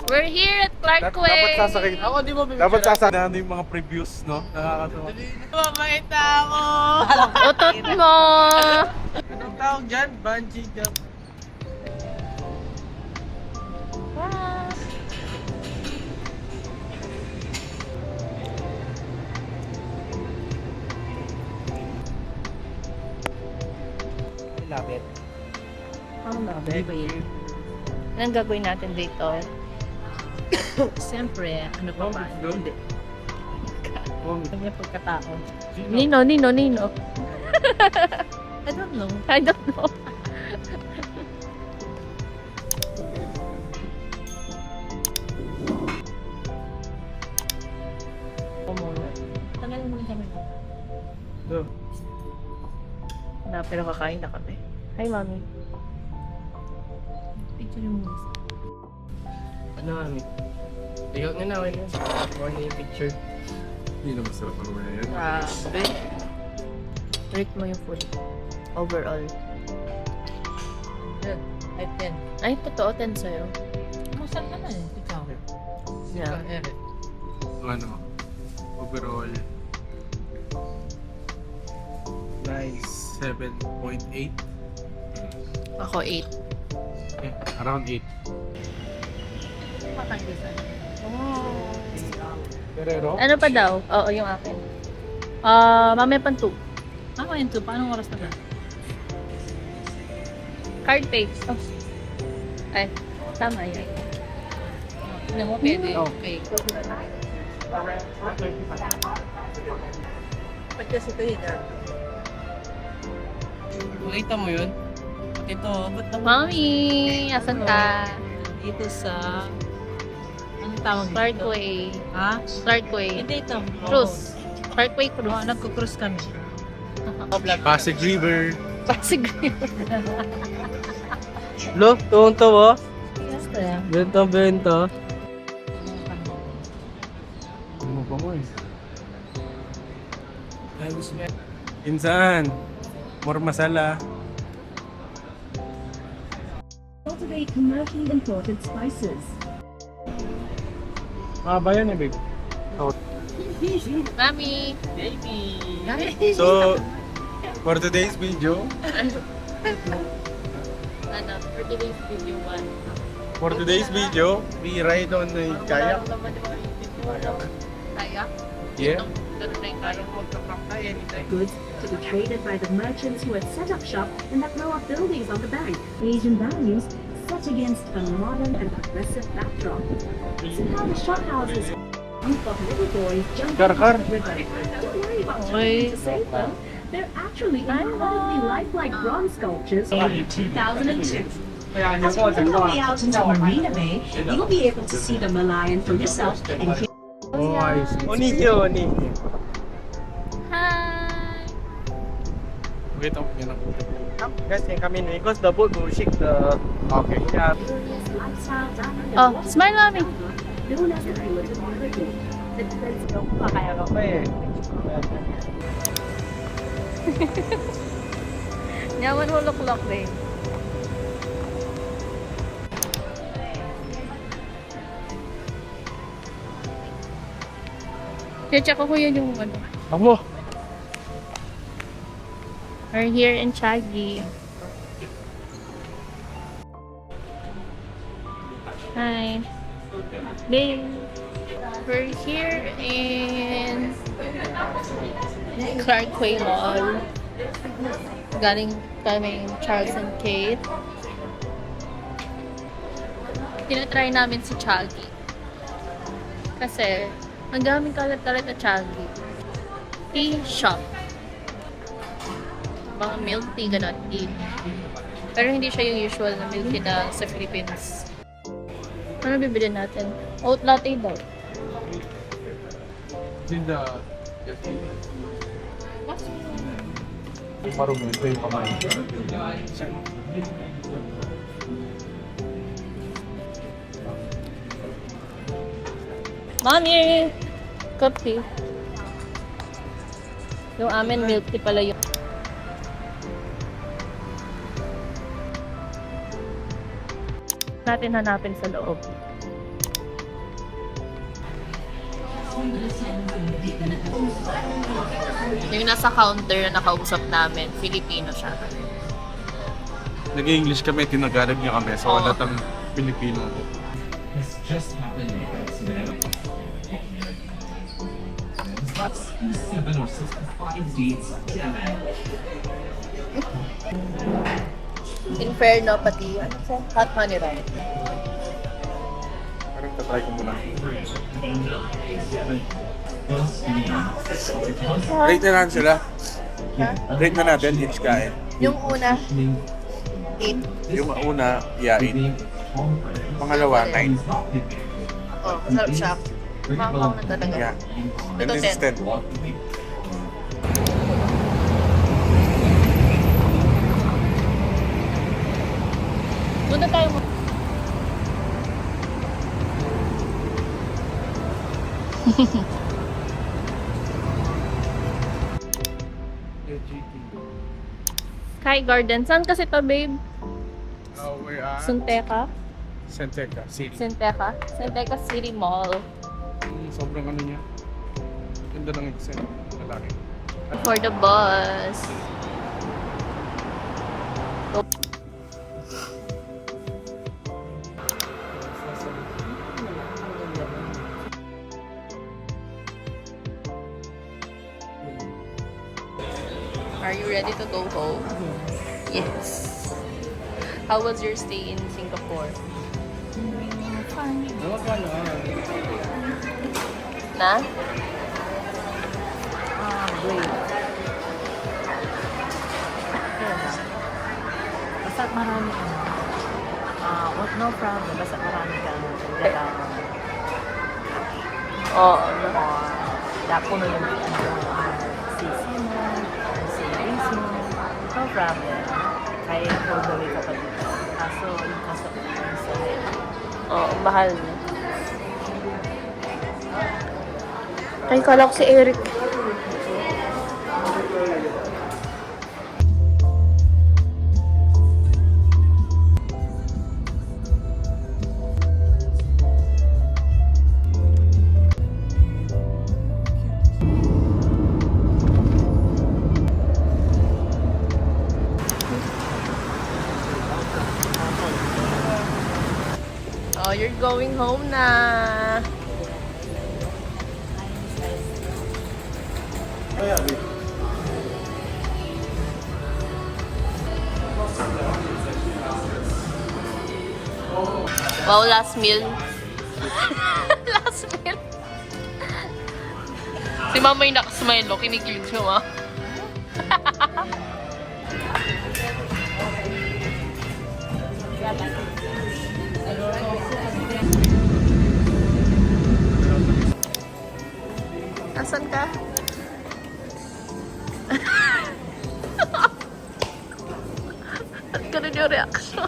We're here at Clark Dapat Way. sasakay. Ako di mo bibigyan. Dapat sasakay yung mga previews, no? Nakakatawa. Mabait na ako! Utot mo. Anong tawag dyan? Bungee jump. Wow. Lapit. Ang lapit. Anong gagawin natin dito? Siyempre, ano pa ba? Hindi. Kanya pagkatao. Nino. I don't know. I don't know. Tagal mo kami. Na, pero kakain na kami. Hi, Mami. Picture yung mo. Ano kami? Ikaw nga na, wala. Kuha niya yung picture. Hindi na masarap ang mga yan. Grabe. Rate mo yung food. Overall. Ay, 10. Ay, totoo, 10 sa'yo. Masal ka na eh. Ikaw. Yeah. Ere. Ano? Overall. Nice. 7.8. Ako, 8. Eh, around 8. Matanggisan. Pero, Ano pa daw? Oo, yung akin. Mamaya pang 2. Ako yun to. Paano oras na ba? Card pay. Oh. Ay, tama yan. Ano mo, pwede. Okay. Ba't kasi ito yun? Makita mo yun? Ito, ba't naman? Mami, asan ka? Dito sa... Anong tawag dito? Clarkway. Ha? Clarkway. Hindi ito. Cruise. Clarkway Oo, Cruise. nagkukruise kami. Pasig River. Pasig Lo, tuwang tawa. Yes, kaya. Benta. Ano ba mo eh? Insan. More masala. Cultivate commercially imported spices. Ba yan eh, babe? Mami. Baby. So, for today's video, Ano, for today's video 1. for today's video, we ride on a kayak. Kayak? Yeah. Ganun na yung kayak. Goods to be traded by the merchants who had set up shop in the blow-up buildings on the bank. Asian values set against a modern and progressive backdrop. See how the shop houses group of little boys jumping Kar. into the river. Don't worry about trying to save them. They're actually incredibly lifelike bronze sculptures in 2002. As you make your way out into Marina Bay, you'll be able to see the Malayan for yourself and hear Oh, I see. Oni. Hi! Wait, okay na. Guys, can come in because the boat will shake the... Okay. Yeah. lifestyle down in Oh, smile, Mami. known as the primitive monarchy. The defense Kaya ka pa eh. Nyaman hulok-lok din. Check ko yun yung ano. Amo. We're here in Chagi. Hi. Babe. We're here in Clarkway Mall. Galing kami Charles and Kate. Tinatry namin si Chagi. Kasi, ang daming kalat-kalat na Chagi. Tea shop. Mga milk tea, gano'n. Tea. Pero hindi siya yung usual na milk tea na sa Philippines. Ano bibili natin? Oat latte daw. Dinda. Marumi ito yung kamay. Mommy! Coffee. Yung amin milk tea pala yung... natin hanapin sa loob. Yung nasa counter na nakausap namin, Filipino siya. Nag-English kami, tinagalog niya kami. So, Oo. wala tang Pilipino. This just happened in accident. 7 or 65 dates. Inferno pati, ano siya? Hot honey rice. Parang tatry ko muna. Rate na lang sila. Rate na natin each kain. Yung una, 8. Yung una, yeah, 8. Pangalawa, 9. Oh, masarap siya. Makaw na talaga. Yeah. And Ito, this is 10. Punta tayo mo. Sky Garden. Saan kasi to, babe? We are Sunteca? Senteca City. Sunteca? Sunteca City Mall. Sobrang ano niya. Ganda ng exam. Malaki. For the bus. Are you ready to go home? Yes. How was your stay in Singapore? Na? Great. Basta marami ka. No problem. Basta marami ka. Oo. Dako na lang sisi mo, savings mo. No problem. Kaya all the way ka pa dito. Kaso, yung kaso ko yung sa Oo, mahal na. Ay, kala ko si Eric. Oh, you're going home na. Wow, last meal. Last meal. Si mama yung nakasmile, oh. Kinikilig siya, ma. Asan ka? At ganun yung reaction.